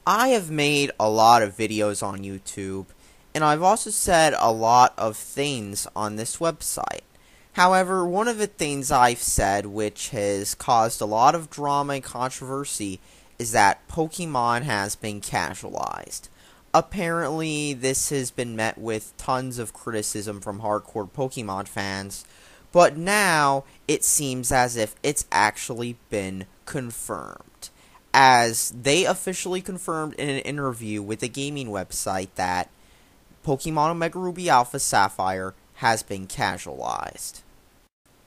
I have made a lot of videos on YouTube, and I've also said a lot of things on this website. However, one of the things I've said which has caused a lot of drama and controversy is that Pokemon has been casualized. Apparently, this has been met with tons of criticism from hardcore Pokemon fans, but now it seems as if it's actually been confirmed, as they officially confirmed in an interview with a gaming website that Pokemon Omega Ruby Alpha Sapphire has been casualized.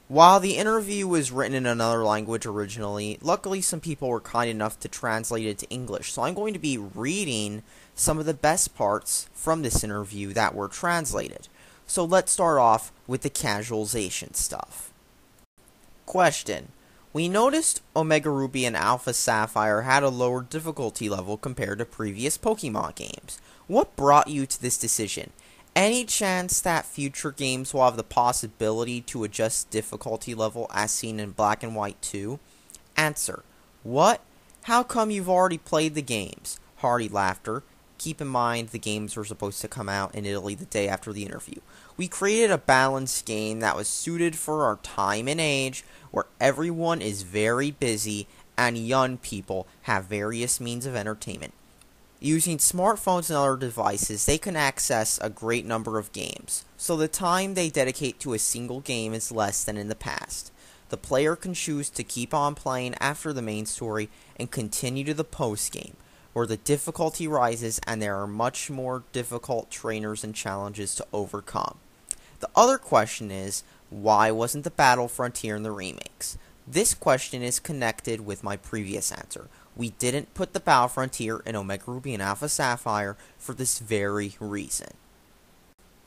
While the interview was written in another language originally, luckily some people were kind enough to translate it to English, so I'm going to be reading some of the best parts from this interview that were translated. So let's start off with the casualization stuff. Question: we noticed Omega Ruby and Alpha Sapphire had a lower difficulty level compared to previous Pokemon games. What brought you to this decision? Any chance that future games will have the possibility to adjust difficulty level as seen in Black and White 2? Answer: what? How come you've already played the games? Hearty laughter. Keep in mind the games were supposed to come out in Italy the day after the interview. We created a balanced game that was suited for our time and age, where everyone is very busy and young people have various means of entertainment. Using smartphones and other devices, they can access a great number of games, so the time they dedicate to a single game is less than in the past. The player can choose to keep on playing after the main story and continue to the post-game, where the difficulty rises and there are much more difficult trainers and challenges to overcome. The other question is, why wasn't the Battle Frontier in the remakes? This question is connected with my previous answer. We didn't put the Battle Frontier in Omega Ruby and Alpha Sapphire for this very reason.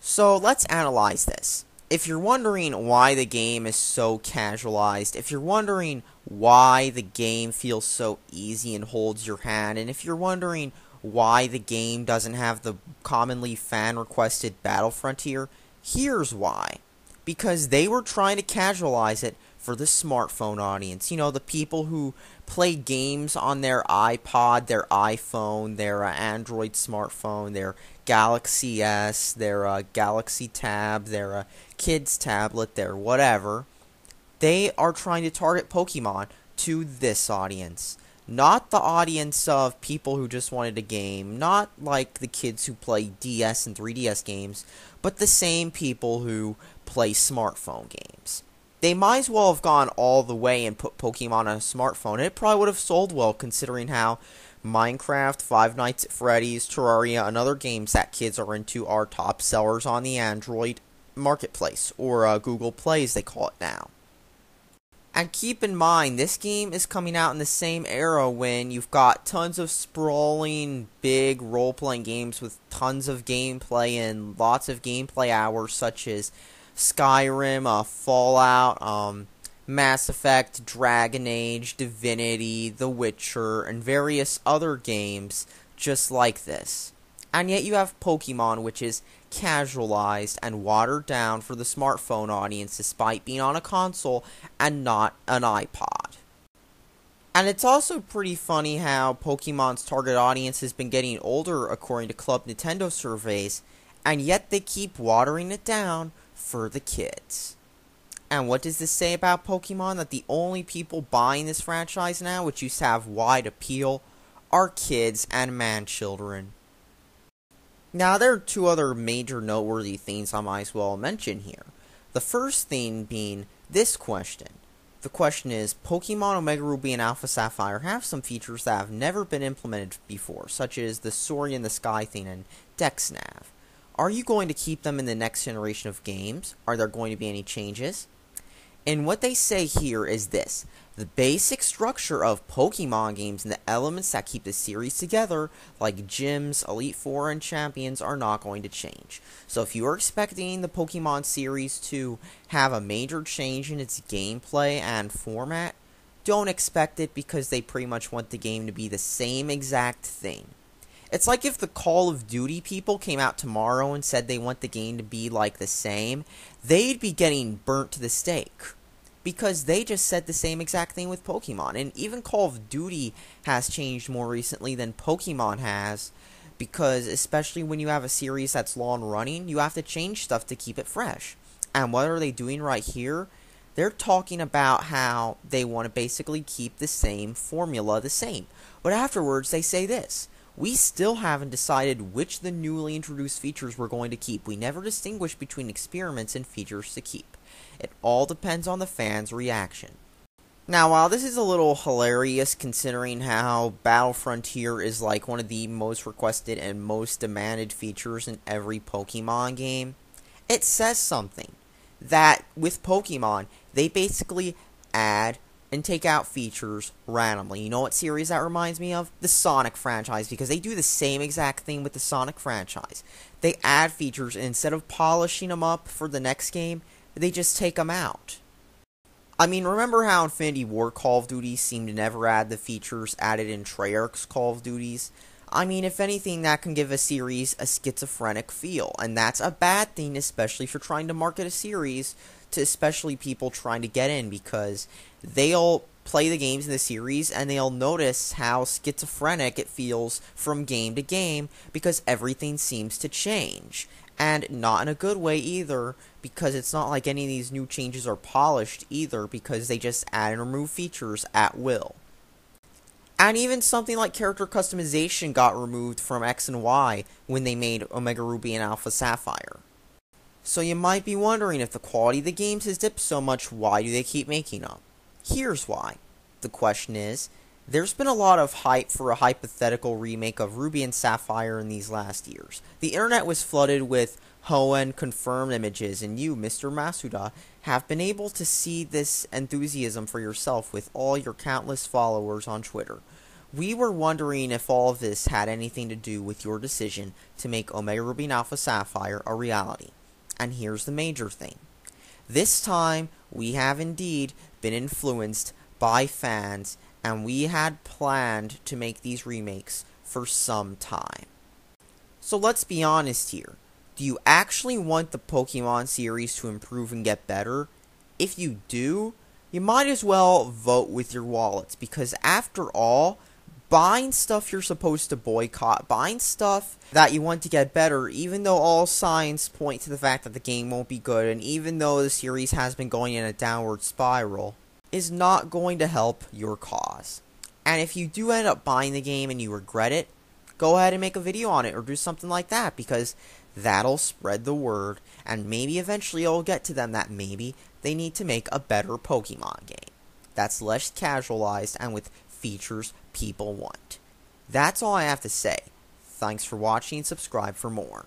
So let's analyze this. If you're wondering why the game is so casualized, if you're wondering why the game feels so easy and holds your hand, and if you're wondering why the game doesn't have the commonly fan-requested Battle Frontier, here's why. Because they were trying to casualize it for the smartphone audience. You know, the people who play games on their iPod, their iPhone, their Android smartphone, their Galaxy S, their Galaxy Tab, their kids tablet, their whatever. They are trying to target Pokemon to this audience. Not the audience of people who just wanted a game, not like the kids who play DS and 3DS games, but the same people who play smartphone games. They might as well have gone all the way and put Pokemon on a smartphone, and it probably would have sold well considering how Minecraft, Five Nights at Freddy's, Terraria, and other games that kids are into are top sellers on the Android marketplace, or Google Play as they call it now. And keep in mind, this game is coming out in the same era when you've got tons of sprawling, big role-playing games with tons of gameplay and lots of gameplay hours, such as Skyrim, Fallout, Mass Effect, Dragon Age, Divinity, The Witcher, and various other games just like this. And yet you have Pokemon, which is casualized and watered down for the smartphone audience despite being on a console and not an iPod. And it's also pretty funny how Pokemon's target audience has been getting older according to Club Nintendo surveys, and yet they keep watering it down for the kids. And what does this say about Pokemon? That the only people buying this franchise now, which used to have wide appeal, are kids and man-children. Now, there are two other major noteworthy things I might as well mention here. The first thing being this question. The question is, Pokemon Omega Ruby and Alpha Sapphire have some features that have never been implemented before, such as the Soaring in the Sky thing and DexNav. Are you going to keep them in the next generation of games? Are there going to be any changes? And what they say here is this: the basic structure of Pokemon games and the elements that keep the series together, like gyms, Elite Four, and Champions, are not going to change. So if you are expecting the Pokemon series to have a major change in its gameplay and format, don't expect it, because they pretty much want the game to be the same exact thing. It's like if the Call of Duty people came out tomorrow and said they want the game to be like the same, they'd be getting burnt to the stake. because they just said the same exact thing with Pokemon. And even Call of Duty has changed more recently than Pokemon has, because especially when you have a series that's long running, you have to change stuff to keep it fresh. And what are they doing right here? They're talking about how they want to basically keep the same formula the same. But afterwards, they say this: we still haven't decided which of the newly introduced features we're going to keep. We never distinguish between experiments and features to keep. It all depends on the fans' reaction. Now, while this is a little hilarious considering how Battle Frontier is like one of the most requested and most demanded features in every Pokemon game, it says something. That with Pokemon, they basically add and take out features randomly. You know what series that reminds me of? The Sonic franchise, because they do the same exact thing with the Sonic franchise. They add features, and instead of polishing them up for the next game, they just take them out. I mean, remember how Infinity Ward Call of Duty seemed to never add the features added in Treyarch's Call of Duties? I mean, if anything, that can give a series a schizophrenic feel, and that's a bad thing, especially if you're trying to market a series to especially people trying to get in, because they'll play the games in the series and they'll notice how schizophrenic it feels from game to game, because everything seems to change. And not in a good way either, because it's not like any of these new changes are polished either, because they just add and remove features at will. And even something like character customization got removed from X and Y when they made Omega Ruby and Alpha Sapphire. So you might be wondering, if the quality of the games has dipped so much, why do they keep making them? Here's why. The question is, there's been a lot of hype for a hypothetical remake of Ruby and Sapphire in these last years. The internet was flooded with Hoenn confirmed images, and you, Mr. Masuda, have been able to see this enthusiasm for yourself with all your countless followers on Twitter. We were wondering if all of this had anything to do with your decision to make Omega Ruby and Alpha Sapphire a reality. And here's the major thing. This time, we have indeed been influenced by fans, and we had planned to make these remakes for some time. So let's be honest here. Do you actually want the Pokemon series to improve and get better? If you do, you might as well vote with your wallets, because after all, buying stuff you're supposed to boycott, buying stuff that you want to get better, even though all signs point to the fact that the game won't be good, and even though the series has been going in a downward spiral, is not going to help your cause. And if you do end up buying the game and you regret it, go ahead and make a video on it or do something like that, because that'll spread the word, and maybe eventually it'll get to them that maybe they need to make a better Pokemon game that's less casualized and with features people want. That's all I have to say. Thanks for watching, and subscribe for more.